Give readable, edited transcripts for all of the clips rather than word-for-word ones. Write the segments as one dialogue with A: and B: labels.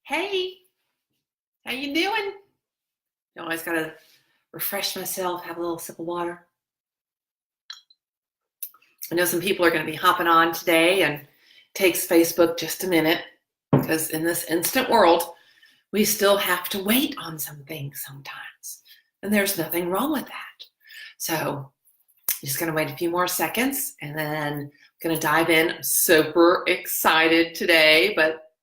A: Hey, how you doing? You always gotta refresh myself, have a little sip of water. I know some people are gonna be hopping on today, and it takes Facebook just a minute because in this instant world, we still have to wait on some things sometimes. And there's nothing wrong with that. So I'm just gonna wait a few more seconds and then I'm gonna dive in. I'm super excited today, but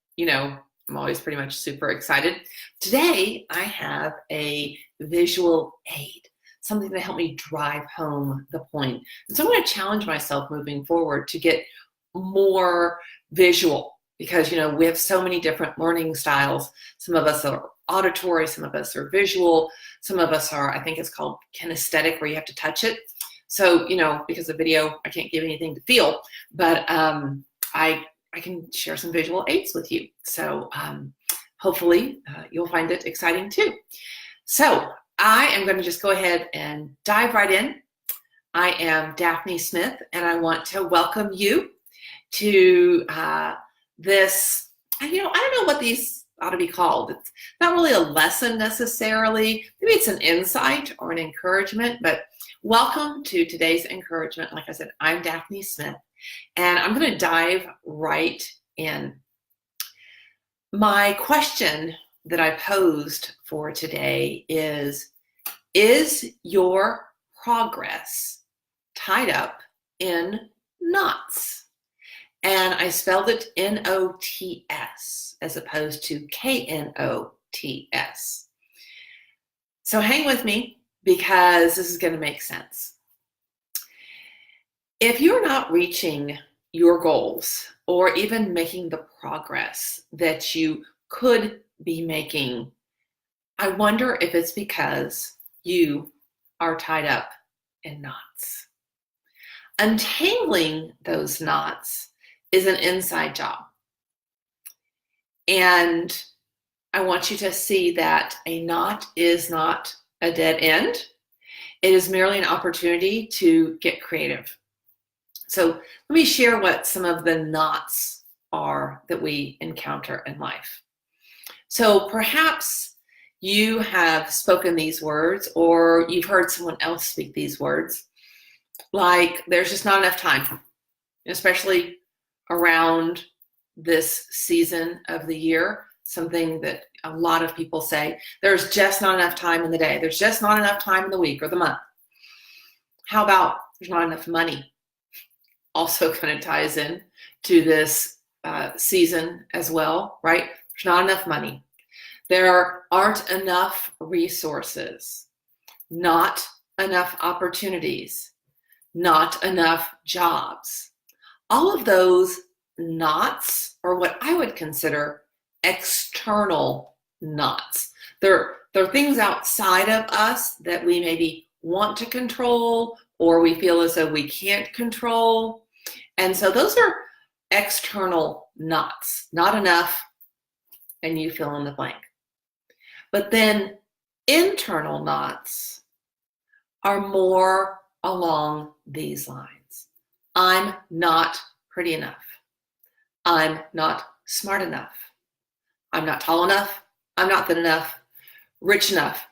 A: I'm always pretty much super excited. Today, I have a visual aid, something to help me drive home the point. And so I'm going to challenge myself moving forward to get more visual because, we have so many different learning styles. Some of us are auditory, some of us are visual, some of us are, I think it's called kinesthetic, where you have to touch it. So, because of video, I can't give anything to feel, but I can share some visual aids with you. So hopefully you'll find it exciting too. So I am going to just go ahead and dive right in. I am Daphne Smith, and I want to welcome you to this, I don't know what these ought to be called. It's not really a lesson necessarily. Maybe it's an insight or an encouragement, but welcome to today's encouragement. Like I said, I'm Daphne Smith. And I'm going to dive right in. My question that I posed for today is your progress tied up in knots? And I spelled it N-O-T-S as opposed to K-N-O-T-S. So hang with me because this is going to make sense. If you're not reaching your goals or even making the progress that you could be making, I wonder if it's because you are tied up in knots. Untangling those knots is an inside job. And I want you to see that a knot is not a dead end. It is merely an opportunity to get creative. So let me share what some of the knots are that we encounter in life. So perhaps you have spoken these words, or you've heard someone else speak these words, like there's just not enough time, especially around this season of the year. Something that a lot of people say, there's just not enough time in the day. There's just not enough time in the week or the month. How about there's not enough money? Also kind of ties in to this season as well, right? There's not enough money. There aren't enough resources, not enough opportunities, not enough jobs. All of those knots are what I would consider external knots. They're things outside of us that we maybe want to control or we feel as though we can't control. And so those are external knots, not enough, and you fill in the blank. But then internal knots are more along these lines. I'm not pretty enough. I'm not smart enough. I'm not tall enough. I'm not thin enough, rich enough,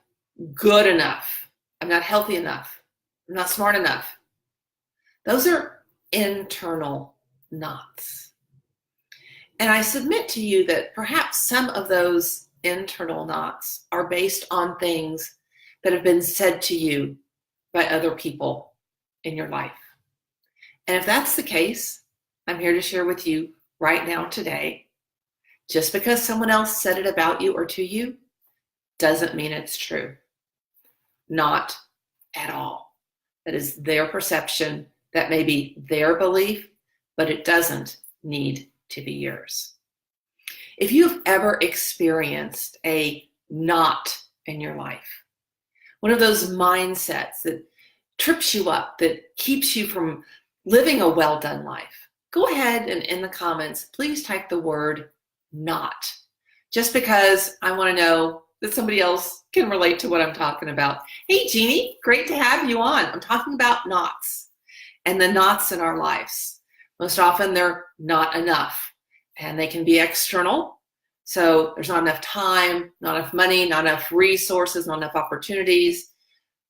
A: good enough. I'm not healthy enough. I'm not smart enough. Those are internal knots. And I submit to you that perhaps some of those internal knots are based on things that have been said to you by other people in your life. And if that's the case, I'm here to share with you right now today, just because someone else said it about you or to you doesn't mean it's true. Not at all. That is their perception. That may be their belief, but it doesn't need to be yours. If you've ever experienced a knot in your life, one of those mindsets that trips you up, that keeps you from living a well-done life, go ahead and in the comments, please type the word knot, just because I want to know that somebody else can relate to what I'm talking about. Hey, Jeannie, great to have you on. I'm talking about knots. And the knots in our lives. Most often they're not enough, and they can be external, So there's not enough time, not enough money, not enough resources, not enough opportunities.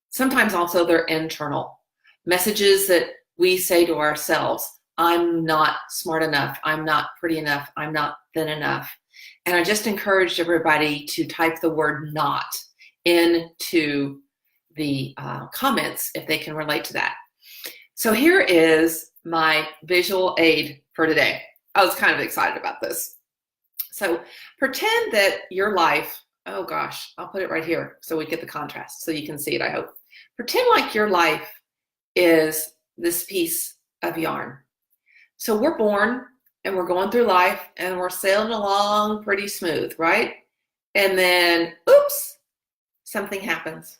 A: Sometimes also they're internal messages that we say to ourselves. I'm not smart enough. I'm not pretty enough. I'm not thin enough. And I just encouraged everybody to type the word not into the comments if they can relate to that. So here is my visual aid for today. I was kind of excited about this. So pretend that your life, oh gosh, I'll put it right here so we get the contrast so you can see it, I hope. Pretend like your life is this piece of yarn. So we're born and we're going through life and we're sailing along pretty smooth, right? And then, oops, something happens.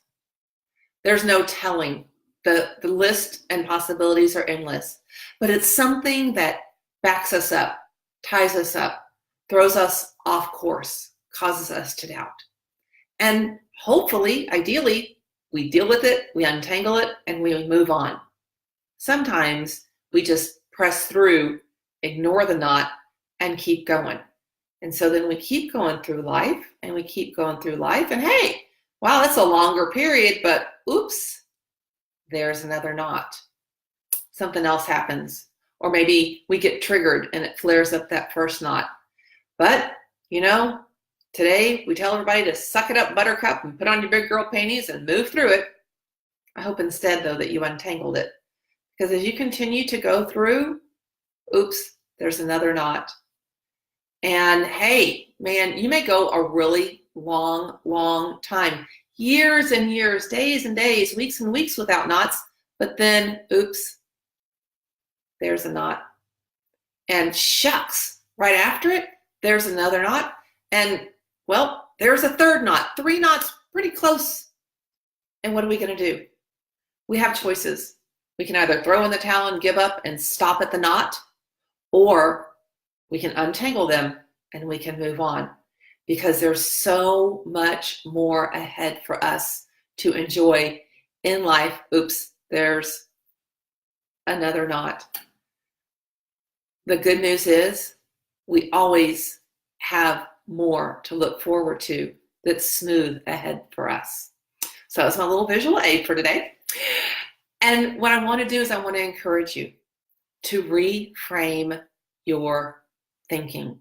A: There's no telling. The list and possibilities are endless, but it's something that backs us up, ties us up, throws us off course, causes us to doubt. And hopefully, ideally, we deal with it, we untangle it, and we move on. Sometimes we just press through, ignore the knot, and keep going. And so then we keep going through life, and we keep going through life, and hey, wow, that's a longer period, but oops, there's another knot. Something else happens. Or maybe we get triggered and it flares up that first knot. But, you know, today we tell everybody to suck it up, buttercup, and put on your big girl panties and move through it. I hope instead, though, that you untangled it. Because as you continue to go through, oops, there's another knot. And hey, man, you may go a really long, long time. Years and years, days and days, weeks and weeks without knots. But then, oops, there's a knot. And shucks, right after it, there's another knot. And, well, there's a third knot. 3 knots, pretty close. And what are we going to do? We have choices. We can either throw in the towel and give up and stop at the knot, or we can untangle them and we can move on, because there's so much more ahead for us to enjoy in life. Oops, there's another knot. The good news is we always have more to look forward to that's smooth ahead for us. So that's my little visual aid for today. And what I want to do is I want to encourage you to reframe your thinking.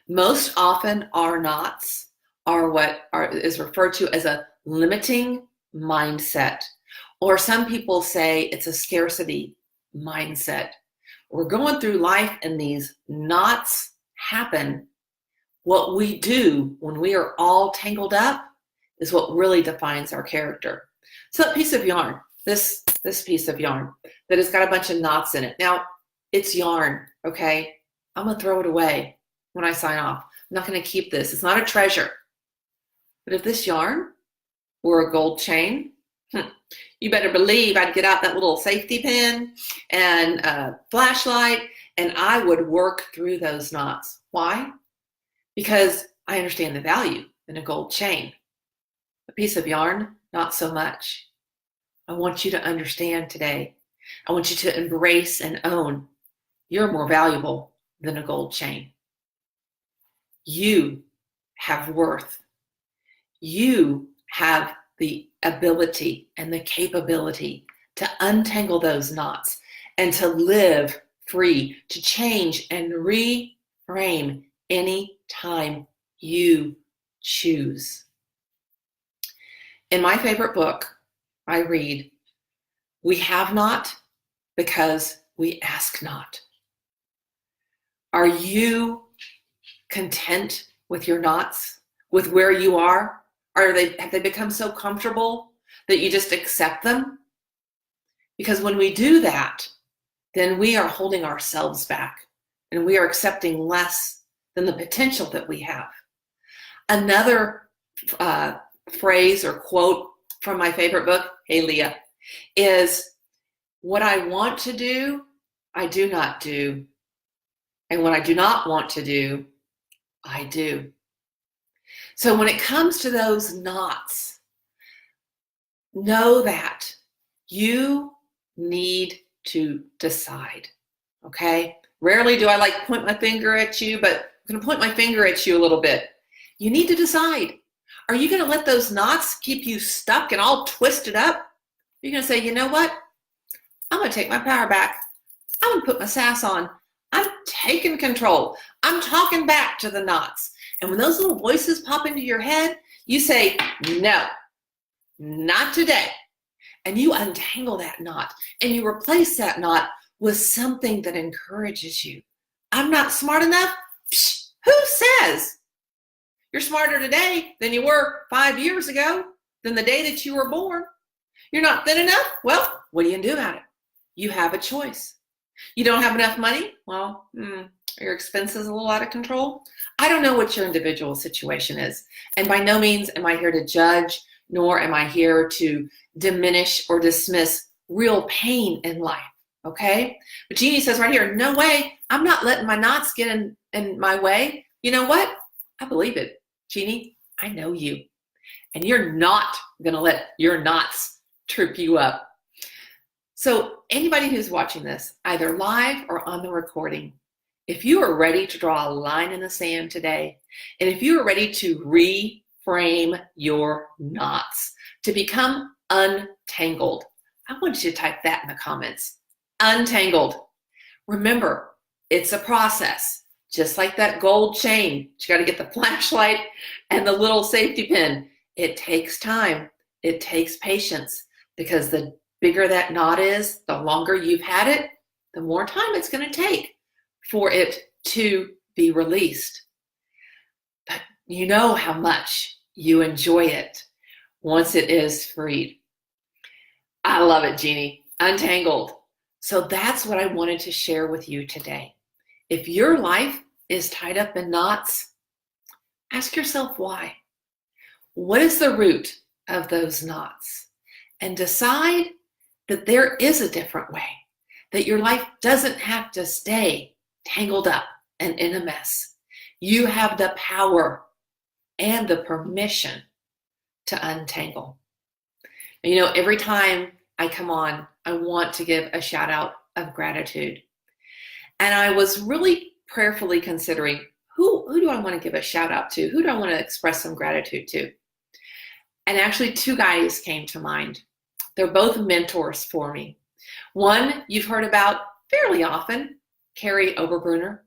A: Most often our knots are what is referred to as a limiting mindset, or some people say it's a scarcity mindset. We're going through life and these knots happen. What we do when we are all tangled up is what really defines our character. So that piece of yarn, this piece of yarn that has got a bunch of knots in it. Now, it's yarn, okay? I'm going to throw it away when I sign off. I'm not going to keep this. It's not a treasure. But if this yarn were a gold chain, you better believe I'd get out that little safety pin and a flashlight, and I would work through those knots. Why? Because I understand the value in a gold chain. A piece of yarn, not so much. I want you to understand today. I want you to embrace and own you're more valuable than a gold chain. You have worth. You have the ability and the capability to untangle those knots and to live free, to change and reframe any time you choose. In my favorite book, I read, "We have not because we ask not." Are you content with your knots, with where you are? Have they become so comfortable that you just accept them? Because when we do that, then we are holding ourselves back and we are accepting less than the potential that we have. Another phrase or quote from my favorite book, Hey Leah, is, "What I want to do, I do not do. And what I do not want to do, I do." So when it comes to those knots, know that you need to decide, okay? Rarely do I like point my finger at you, but I'm going to point my finger at you a little bit. You need to decide. Are you going to let those knots keep you stuck and all twisted up? You're going to say, you know what? I'm going to take my power back. I'm going to put my sass on. I'm taking control. I'm talking back to the knots. And when those little voices pop into your head, you say, no, not today. And you untangle that knot and you replace that knot with something that encourages you. I'm not smart enough? Psh, who says? You're smarter today than you were 5 years ago, than the day that you were born. You're not thin enough? Well, what are you going to do about it? You have a choice. You don't have enough money? Well, your expenses a little out of control? I don't know what your individual situation is. And by no means am I here to judge, nor am I here to diminish or dismiss real pain in life, okay? But Jeannie says right here, no way, I'm not letting my knots get in my way. You know what? I believe it. Jeannie, I know you. And you're not going to let your knots trip you up. So anybody who's watching this, either live or on the recording, if you are ready to draw a line in the sand today, and if you are ready to reframe your knots, to become untangled, I want you to type that in the comments. Untangled. Remember, it's a process. Just like that gold chain, you got to get the flashlight and the little safety pin. It takes time. It takes patience, because the bigger that knot is, the longer you've had it, the more time it's going to take for it to be released. But you know how much you enjoy it once it is freed. I love it, Jeannie. Untangled. So that's what I wanted to share with you today. If your life is tied up in knots, ask yourself why. What is the root of those knots? And decide that there is a different way, that your life doesn't have to stay tangled up and in a mess. You have the power and the permission to untangle. And you know, every time I come on, I want to give a shout out of gratitude. And I was really prayerfully considering who do I want to give a shout out to? Who do I want to express some gratitude to? And actually 2 guys came to mind. They're both mentors for me. One you've heard about fairly often, Carrie Oberbrunner.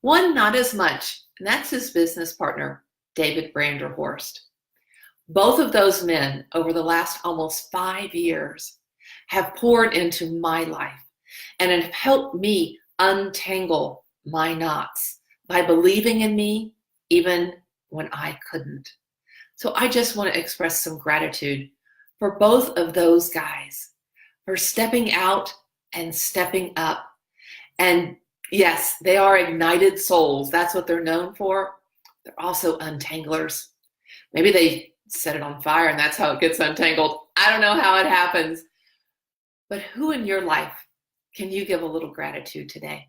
A: One not as much, and that's his business partner, David Branderhorst. Both of those men over the last almost 5 years have poured into my life and have helped me untangle my knots by believing in me even when I couldn't. So I just want to express some gratitude for both of those guys for stepping out and stepping up. And yes, they are ignited souls. That's what they're known for. They're also untanglers. Maybe they set it on fire and that's how it gets untangled. I don't know how it happens. But who in your life can you give a little gratitude today?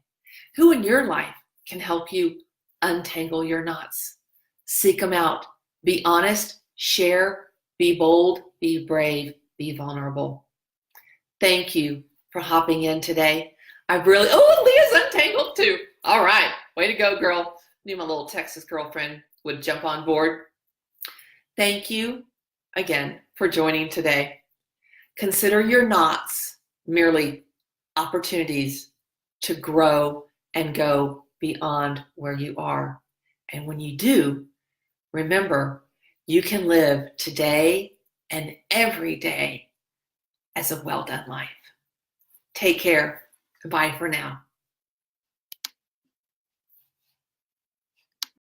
A: Who in your life can help you untangle your knots? Seek them out. Be honest, share, be bold, be brave, be vulnerable. Thank you for hopping in today. Leah's untangled too. All right, way to go, girl. Knew my little Texas girlfriend would jump on board. Thank you again for joining today. Consider your knots merely opportunities to grow and go beyond where you are. And when you do, remember, you can live today and every day as a well-done life. Take care. Bye for now.